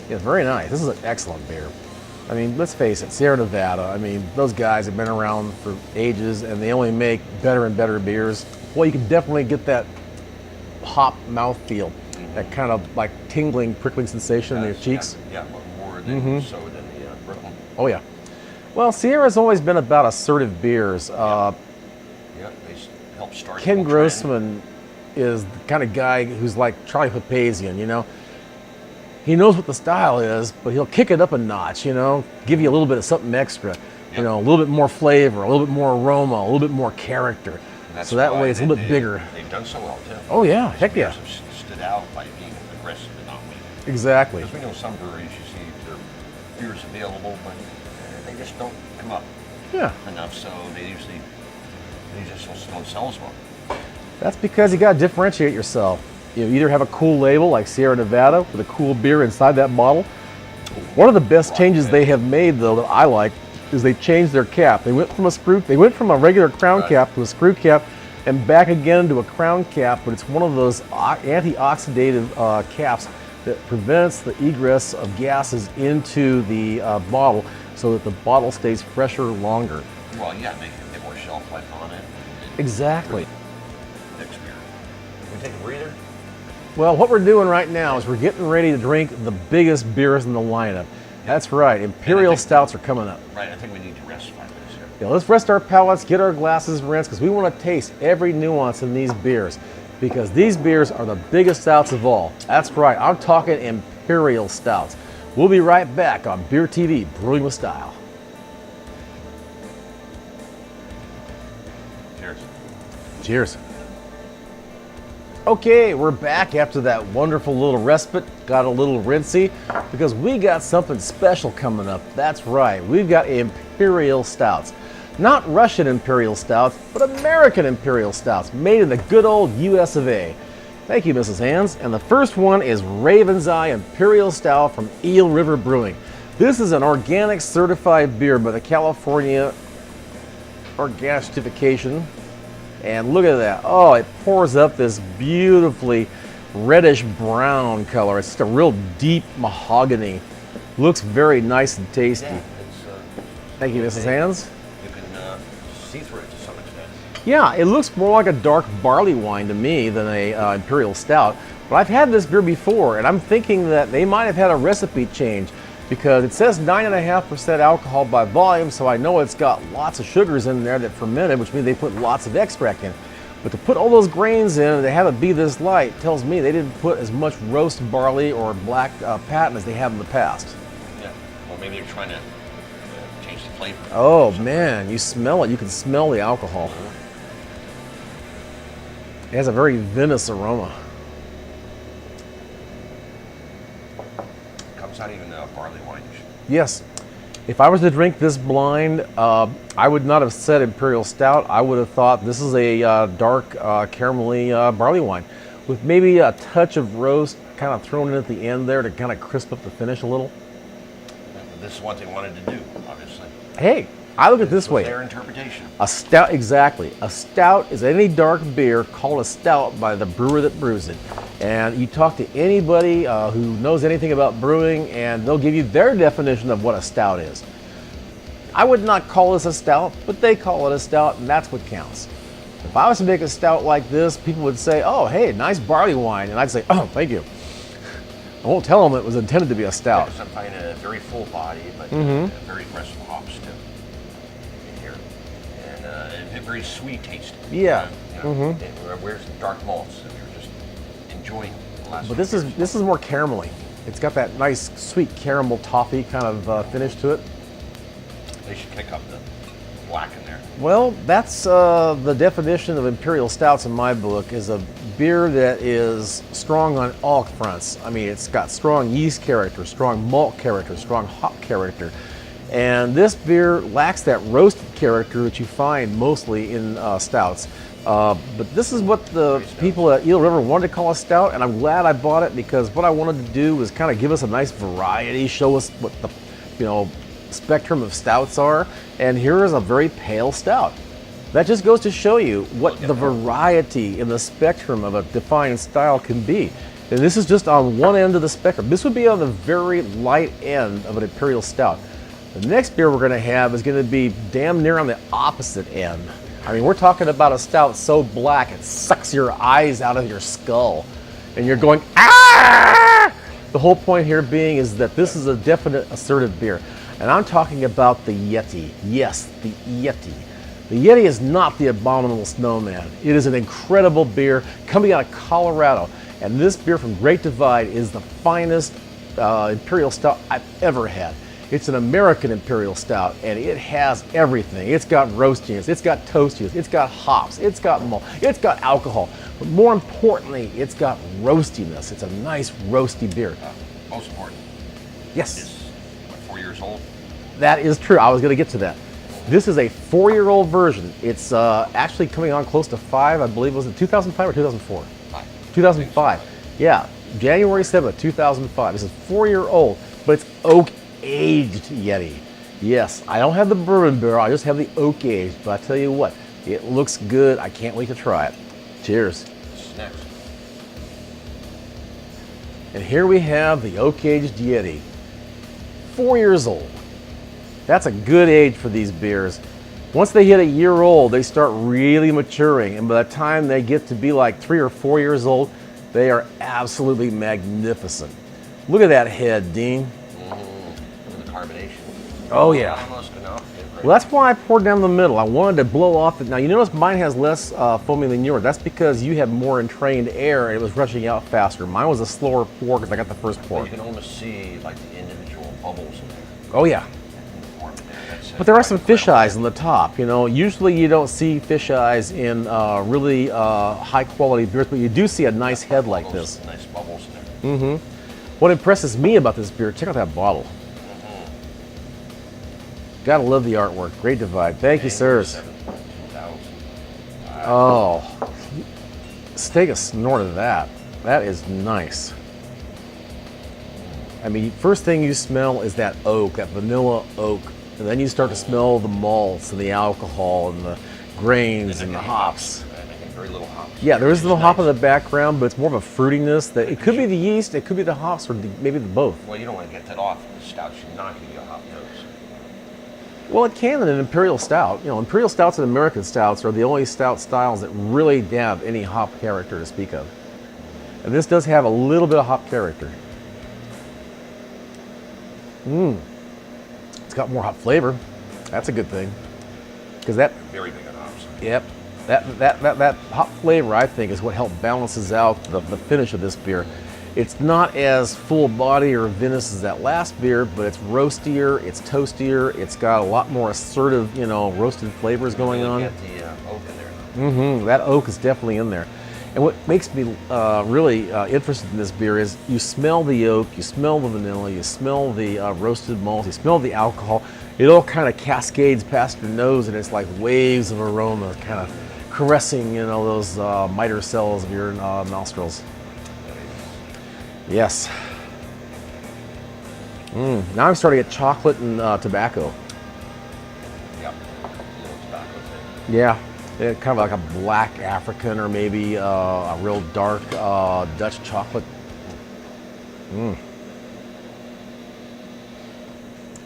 Yeah, very nice. This is an excellent beer. I mean, let's face it, Sierra Nevada, I mean, those guys have been around for ages and they only make better and better beers. Well, you can definitely get that hop mouthfeel, that kind of like tingling, prickling sensation in your cheeks. Yeah, more than so than the Brooklyn. Oh, yeah. Well, Sierra's always been about assertive beers. Yeah, they help start. the Ken whole trend. Grossman is the kind of guy who's like Charlie Papazian, you know? He knows what the style is, but he'll kick it up a notch, you know? Give you a little bit of something extra, you know, a little bit more flavor, a little bit more aroma, a little bit more character. And that's So that why way it's a little bit bigger. They've done so well too. Oh, yeah, heck yeah. Beers have stood out by being aggressive and not weak. Exactly. Because we know some breweries, you see their beers available, but they just don't come up Yeah. enough, so they just don't sell as well. That's because you got to differentiate yourself. You either have a cool label like Sierra Nevada with a cool beer inside that bottle. One of the best changes they have made, though, that I like, is they changed their cap. They went from a regular crown cap to a screw cap, and back again to a crown cap. But it's one of those anti-oxidative caps that prevents the egress of gases into the bottle, so that the bottle stays fresher longer. Well, yeah, make it get more shelf life on it. Exactly. Next beer. We take a breather. Well, what we're doing right now is we're getting ready to drink the biggest beers in the lineup. That's right, Imperial Stouts are coming up. Right, I think we need to rest 5 minutes here. Yeah, let's rest our palates, get our glasses rinsed, because we want to taste every nuance in these beers, because these beers are the biggest stouts of all. That's right, I'm talking Imperial Stouts. We'll be right back on Beer TV, Brewing with Style. Cheers. Cheers. Okay, we're back after that wonderful little respite. Got a little rinsey because we got something special coming up. That's right, we've got Imperial Stouts. Not Russian Imperial Stouts, but American Imperial Stouts, made in the good old US of A. Thank you, Mrs. Hands. And the first one is Raven's Eye Imperial Stout from Eel River Brewing. This is an organic certified beer by the California Organic Certification. And look at that. Oh, it pours up this beautifully reddish brown color. It's just a real deep mahogany. Looks very nice and tasty. Yeah, it's, Thank you, Mrs. Hands. you can see through it to some extent. Yeah, it looks more like a dark barley wine to me than a Imperial Stout. But I've had this beer before, and I'm thinking that they might have had a recipe change, because it says 9.5% alcohol by volume, so I know it's got lots of sugars in there that fermented, which means they put lots of extract in. But to put all those grains in and to have it be this light tells me they didn't put as much roast barley or black patent as they have in the past. Yeah, or maybe they're trying to change the flavor. Oh man, you smell it. You can smell the alcohol. It has a very vinous aroma. Comes out even barley wine. Yes. If I was to drink this blind, I would not have said Imperial Stout. I would have thought this is a dark caramelly barley wine with maybe a touch of roast kind of thrown in at the end there to kind of crisp up the finish a little. This is what they wanted to do, obviously. Hey, I look at it this was way. their interpretation. A stout, exactly. A stout is any dark beer called a stout by the brewer that brews it. And you talk to anybody who knows anything about brewing, and they'll give you their definition of what a stout is. I would not call this a stout, but they call it a stout, and that's what counts. If I was to make a stout like this, people would say, oh, hey, nice barley wine. And I'd say, oh, thank you. I won't tell them it was intended to be a stout. Because I'm finding a very full body, but very aggressive hops too in here, and very sweet tasting. Yeah. Where's the dark malts that we were just enjoying the last? But this is more caramelly. It's got that nice sweet caramel toffee kind of finish to it. They should kick up the black in there. Well, that's the definition of Imperial Stouts in my book, is a beer that is strong on all fronts. I mean, it's got strong yeast character, strong malt character, strong hop character. And this beer lacks that roasted character that you find mostly in stouts. But this is what the people at Eel River wanted to call a stout, and I'm glad I bought it, because what I wanted to do was kind of give us a nice variety, show us what the spectrum of stouts are. And here is a very pale stout. That just goes to show you what the variety in the spectrum of a defined style can be. And this is just on one end of the spectrum. This would be on the very light end of an imperial stout. The next beer we're going to have is going to be damn near on the opposite end. I mean, we're talking about a stout so black it sucks your eyes out of your skull. And you're going, ah! The whole point here being is that this is a definite assertive beer. And I'm talking about the Yeti. Yes, the Yeti. The Yeti is not the abominable snowman. It is an incredible beer coming out of Colorado. And this beer from Great Divide is the finest imperial stout I've ever had. It's an American imperial stout, and it has everything. It's got roastiness, it's got toastiness, it's got hops, it's got malt, it's got alcohol. But more importantly, it's got roastiness. It's a nice roasty beer. Most important. Yes. It's, what, 4 years old? That is true. I was going to get to that. This is a 4-year-old version. It's actually coming on close to 5. I believe, was it 2005 or 2004? 2005. Yeah, January 7th, 2005. This is 4-year-old, but it's oak-aged Yeti. Yes, I don't have the bourbon barrel. I just have the oak-aged. But I tell you what, it looks good. I can't wait to try it. Cheers. Next. And here we have the oak-aged Yeti. 4 years old. That's a good age for these beers. Once they hit a year old, they start really maturing, and by the time they get to be like 3 or 4 years old, they are absolutely magnificent. Look at that head, Dean. Look at the carbonation. Oh yeah. Almost enough. Well, that's why I poured down the middle. I wanted to blow off it. Now you notice mine has less foaming than yours. That's because you have more entrained air and it was rushing out faster. Mine was a slower pour because I got the first pour. You can almost see like the individual bubbles in there. Oh yeah. But there are some fish eyes on the top, you know. Usually you don't see fish eyes in really high quality beers, but you do see a nice head like this. Nice bubbles in there. What impresses me about this beer, check out that bottle. Gotta love the artwork. Great Divide. Thank you, sirs. Oh, let's take a snort of that. That is nice. I mean, first thing you smell is that oak, that vanilla oak. And then you start to smell the malts and the alcohol and the grains and the hops. Very little hops. Yeah, there is a little hop in the background, but it's more of a fruitiness. That it could be the yeast, it could be the hops, or maybe the both. Well, you don't want to get that off. The stout should not give you a hop nose. Well, it can in an imperial stout. You know, imperial stouts and American stouts are the only stout styles that really have any hop character to speak of. And this does have a little bit of hop character. It's got more hop flavor. That's a good thing. Because that Very big on hops. Yep. That hop flavor, I think, is what helped balances out the finish of this beer. It's not as full body or vinous as that last beer, but it's roastier, it's toastier, it's got a lot more assertive, you know, roasted flavors going on. Get the oak in there. That oak is definitely in there. And what makes me really interested in this beer is you smell the oak, you smell the vanilla, you smell the roasted malt, you smell the alcohol. It all kind of cascades past your nose, and it's like waves of aroma kind of caressing, you know, those miter cells of your nostrils. Yes. Now I'm starting to get chocolate and tobacco. Yep. A little tobacco thing. Yeah. Kind of like a black African or maybe a real dark Dutch chocolate.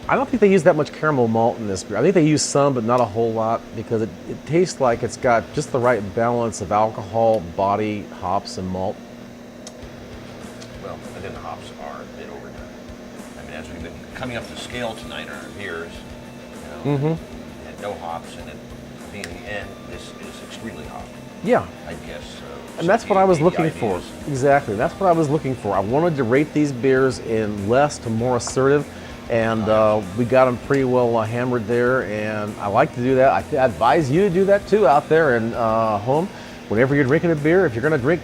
I don't think they use that much caramel malt in this beer. I think they use some, but not a whole lot, because it tastes like it's got just the right balance of alcohol, body, hops, and malt. Well, and then the hops are a bit overdone. I mean, as we've been coming up to scale tonight on our beers, you know, had no hops in it. Being the end, this is extremely hot. Yeah. I guess. And that's what I was looking ABI for. is- Exactly. That's what I was looking for. I wanted to rate these beers in less to more assertive, and we got them pretty well hammered there. And I like to do that. I advise you to do that too out there and home. Whenever you're drinking a beer, if you're going to drink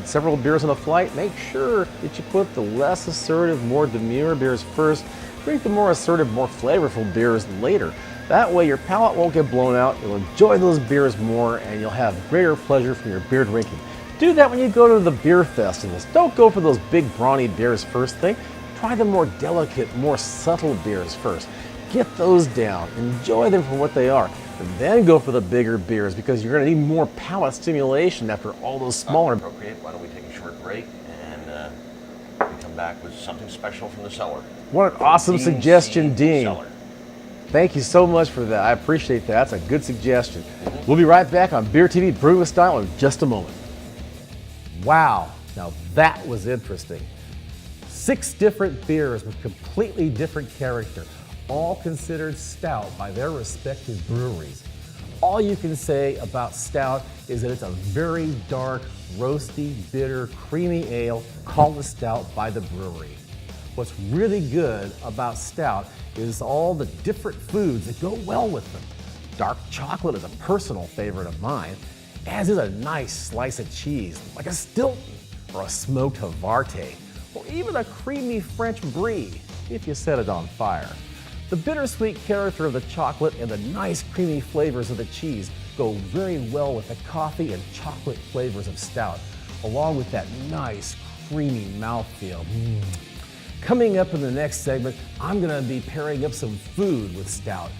several beers on a flight, make sure that you put the less assertive, more demure beers first. Drink the more assertive, more flavorful beers later. That way your palate won't get blown out, you'll enjoy those beers more, and you'll have greater pleasure from your beer drinking. Do that when you go to the beer festivals. Don't go for those big brawny beers first thing. Try the more delicate, more subtle beers first. Get those down, enjoy them for what they are. and then go for the bigger beers because you're going to need more palate stimulation after all those smaller. Appropriate. Why don't we take a short break and we come back with something special from the cellar. What an awesome Dean suggestion, Seed Dean. Cellar. Thank you so much for that. I appreciate that. That's a good suggestion. We'll be right back on Beer TV Brewing with Style in just a moment. Wow, now that was interesting. 6 different beers with completely different character, all considered stout by their respective breweries. All you can say about stout is that it's a very dark, roasty, bitter, creamy ale called a stout by the brewery. What's really good about stout is all the different foods that go well with them. Dark chocolate is a personal favorite of mine, as is a nice slice of cheese, like a Stilton or a smoked Havarti, or even a creamy French brie, if you set it on fire. The bittersweet character of the chocolate and the nice creamy flavors of the cheese go very well with the coffee and chocolate flavors of stout, along with that nice creamy mouthfeel. Coming up in the next segment, I'm gonna be pairing up some food with stout.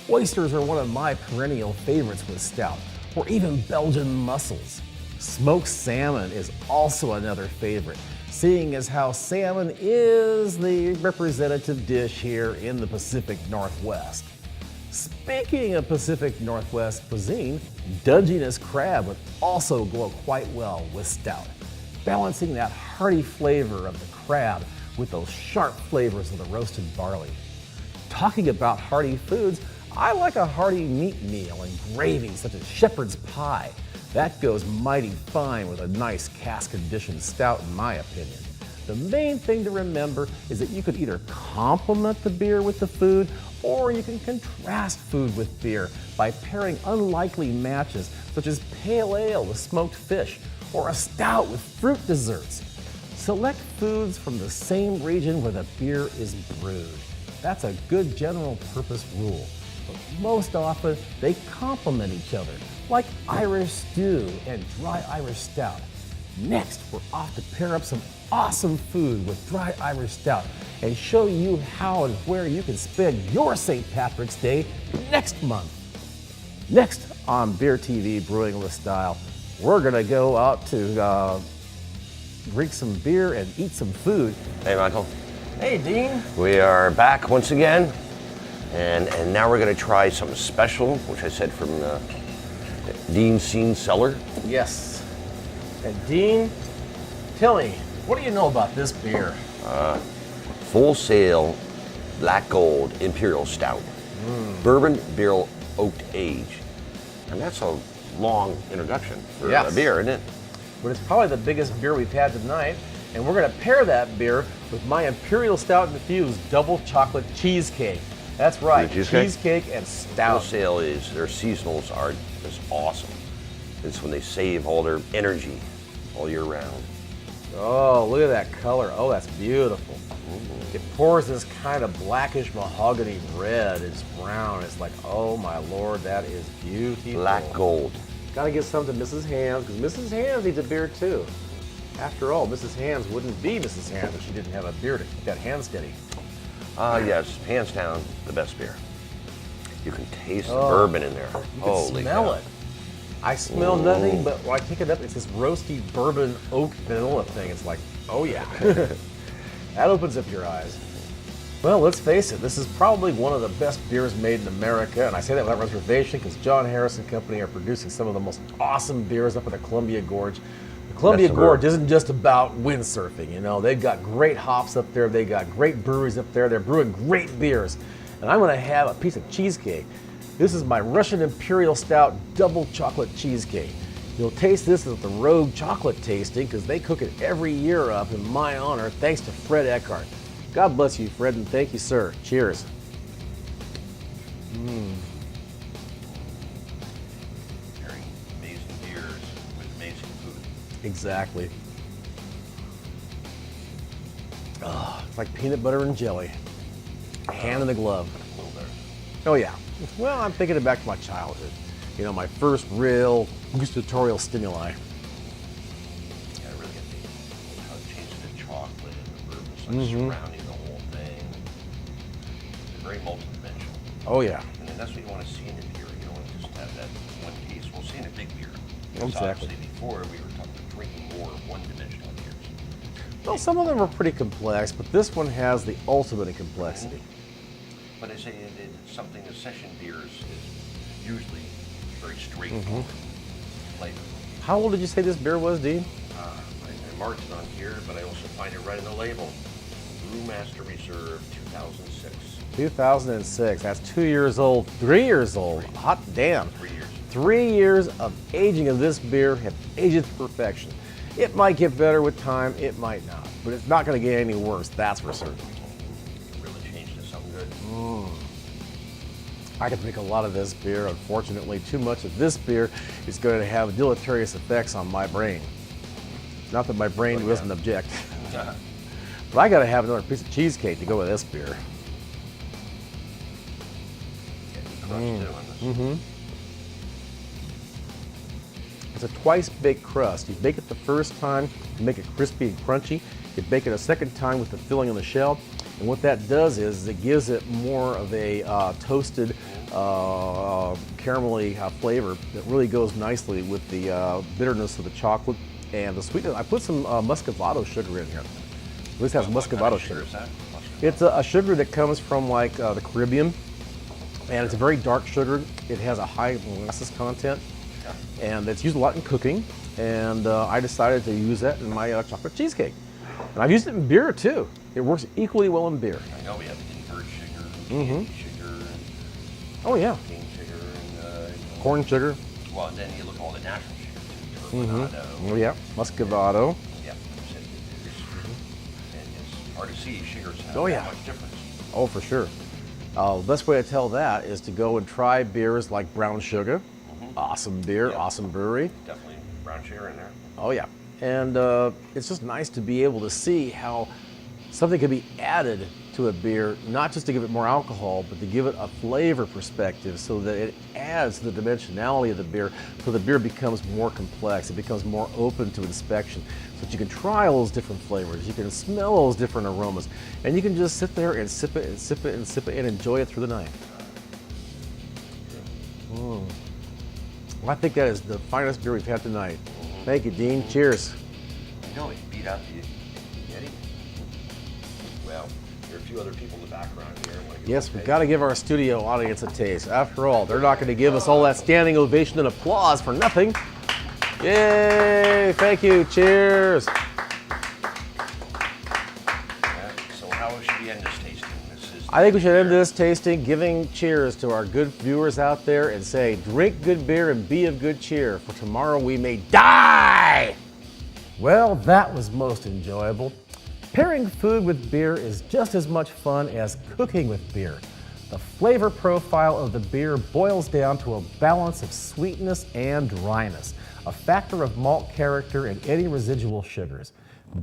Oysters are one of my perennial favorites with stout, or even Belgian mussels. Smoked salmon is also another favorite, seeing as how salmon is the representative dish here in the Pacific Northwest. Speaking of Pacific Northwest cuisine, Dungeness crab would also go quite well with stout, balancing that hearty flavor of the crab with those sharp flavors of the roasted barley. Talking about hearty foods, I like a hearty meat meal and gravy such as shepherd's pie. That goes mighty fine with a nice cask-conditioned stout in my opinion. The main thing to remember is that you could either complement the beer with the food or you can contrast food with beer by pairing unlikely matches such as pale ale with smoked fish or a stout with fruit desserts. Select foods from the same region where the beer is brewed. That's a good general purpose rule. But most often, they complement each other, like Irish stew and dry Irish stout. Next, we're off to pair up some awesome food with dry Irish stout and show you how and where you can spend your St. Patrick's Day next month. Next on Beer TV Brewing with Style, we're gonna go out to drink some beer and eat some food. Hey, Michael. Hey, Dean. We are back once again, and now we're going to try something special, which I said from Dean Seed Cellar. Yes. And Dean, tell me, what do you know about this beer? Full Sail Black Gold Imperial Stout. Bourbon barrel oaked age. And that's a long introduction for a beer, isn't it? But it's probably the biggest beer we've had tonight. And we're gonna pair that beer with my Imperial Stout Infused Double Chocolate Cheesecake. That's right, cheesecake and stout. Full Sail is, their seasonals are just awesome. It's when they save all their energy all year round. Oh, look at that color. Oh, that's beautiful. It pours this kind of blackish mahogany red. It's brown. It's like, oh my Lord, that is beautiful. Black Gold. Gotta give some to Mrs. Hands, because Mrs. Hands needs a beer too. After all, Mrs. Hands wouldn't be Mrs. Hands if she didn't have a beer to keep that hand steady. Yes, hands down, the best beer. You can taste the bourbon in there. You can smell it. I smell nothing, but when I pick it up, it's this roasty bourbon oak vanilla thing. It's like, oh yeah. That opens up your eyes. Well, let's face it, this is probably one of the best beers made in America, and I say that without reservation because John Harris and Company are producing some of the most awesome beers up in the Columbia Gorge. The Columbia Gorge isn't just about windsurfing, you know. They've got great hops up there, they've got great breweries up there, they're brewing great beers. And I'm gonna have a piece of cheesecake. This is my Russian Imperial Stout Double Chocolate Cheesecake. You'll taste this at the Rogue Chocolate Tasting because they cook it every year up in my honor, thanks to Fred Eckhart. God bless you, Fred, and thank you, sir. Cheers. Very amazing beers with amazing food. Exactly. Oh, it's like peanut butter and jelly. Hand in the glove. A little better. Oh yeah. Well, I'm thinking it back to my childhood. You know, my first real gustatorial stimuli. Yeah, really get how it changes the chocolate and the bourbon is like surrounding the whole thing. It's very multidimensional. Oh yeah. And then that's what you want to see in a beer. You don't want to have that one taste. We'll see in a big beer. Exactly. Obviously, before we were talking drinking more one-dimensional beers. Well, some of them are pretty complex, but this one has the ultimate in complexity. But I say it's something that session beers is usually very straightforward flavor. How old did you say this beer was, Dean? I marked it on here, but I also find it right in the label. Brewmaster Reserve 2006. 2006. That's 2 years old, 3 years old. Hot damn. 3 years. 3 years of aging of this beer have aged to perfection. It might get better with time, it might not, but it's not going to get any worse, that's for certain. It really changed to something good. I could drink a lot of this beer. Unfortunately, too much of this beer is going to have deleterious effects on my brain. Not that my brain doesn't object, but I got to have another piece of cheesecake to go with this beer. Getting crushed too on this. It's a twice-baked crust. You bake it the first time, you make it crispy and crunchy. You bake it a second time with the filling on the shell. And what that does is it gives it more of a toasted, caramelly flavor that really goes nicely with the bitterness of the chocolate and the sweetness. I put some muscovado sugar in here. This has muscovado sugar. Is that? It's a sugar that comes from like the Caribbean, and it's a very dark sugar. It has a high molasses content, and it's used a lot in cooking. And I decided to use that in my chocolate cheesecake. And I've used it in beer too. It works equally well in beer. I know we have invert sugar, candy sugar, and Oh yeah, cane sugar, and corn sugar. well, and then you look at all the natural sugar too, turbinado. Oh yeah, muscovado. Yeah, and it's hard to see sugars have Oh, that yeah. much difference. Oh, for sure. The best way to tell that is to go and try beers like Brown Sugar. Awesome beer, Yep. awesome brewery. Definitely brown sugar in there. Oh yeah, and it's just nice to be able to see how something can be added to a beer, not just to give it more alcohol, but to give it a flavor perspective so that it adds to the dimensionality of the beer, so the beer becomes more complex, it becomes more open to inspection, so that you can try all those different flavors, you can smell those different aromas, and you can just sit there and sip it and sip it and sip it and enjoy it through the night. Well, I think that is the finest beer we've had tonight. Thank you, Dean. Cheers. You know, he beat out the Yeti. Well, there are a few other people in the background here. Wanna give Yes, them a we've taste? got to give our studio audience a taste. After all, they're not going to give us all that standing ovation and applause for nothing. Yay! Thank you. Cheers. Yeah, so how should we end this tasting? This is I think we should end this tasting giving cheers to our good viewers out there and say, drink good beer and be of good cheer, for tomorrow we may die. Well, that was most enjoyable. Pairing food with beer is just as much fun as cooking with beer. The flavor profile of the beer boils down to a balance of sweetness and dryness, a factor of malt character and any residual sugars,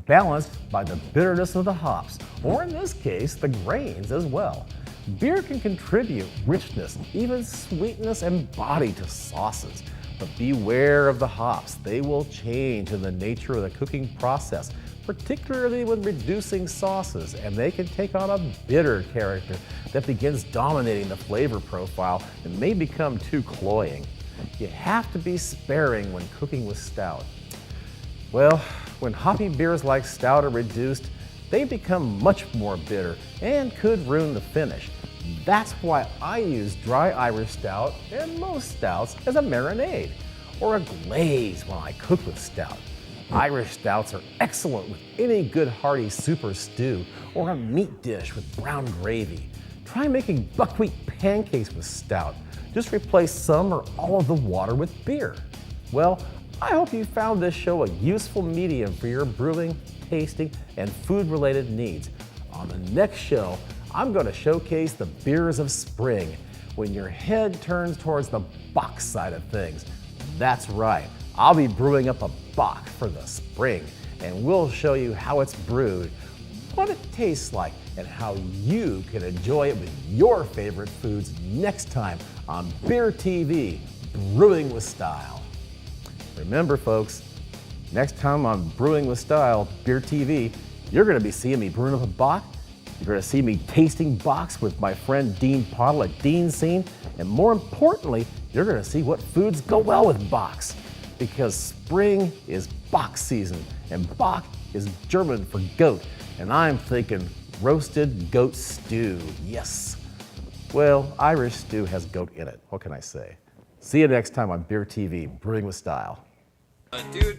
balanced by the bitterness of the hops, or in this case, the grains as well. Beer can contribute richness, even sweetness and body to sauces. But beware of the hops. They will change in the nature of the cooking process, particularly when reducing sauces, and they can take on a bitter character that begins dominating the flavor profile and may become too cloying. You have to be sparing when cooking with stout. Well, when hoppy beers like stout are reduced, they become much more bitter and could ruin the finish. That's why I use dry Irish stout and most stouts as a marinade or a glaze when I cook with stout. Irish stouts are excellent with any good hearty soup or stew or a meat dish with brown gravy. Try making buckwheat pancakes with stout. Just replace some or all of the water with beer. Well, I hope you found this show a useful medium for your brewing, tasting, and food-related needs. On the next show, I'm going to showcase the beers of spring, when your head turns towards the bock side of things. That's right, I'll be brewing up a bock for the spring, and we'll show you how it's brewed, what it tastes like, and how you can enjoy it with your favorite foods next time on BeerTV, Brewing with Style. Remember, folks, next time on Brewing with Style, BeerTV, you're going to be seeing me brewing up a bock. You're going to see me tasting bocks with my friend Dean Pottle at Dean's Scene. And more importantly, you're going to see what foods go well with Bocks, because spring is Bock season, and Bock is German for goat, and I'm thinking roasted goat stew. Yes. Well, Irish stew has goat in it. What can I say? See you next time on Beer TV, Brewing with Style. Dude,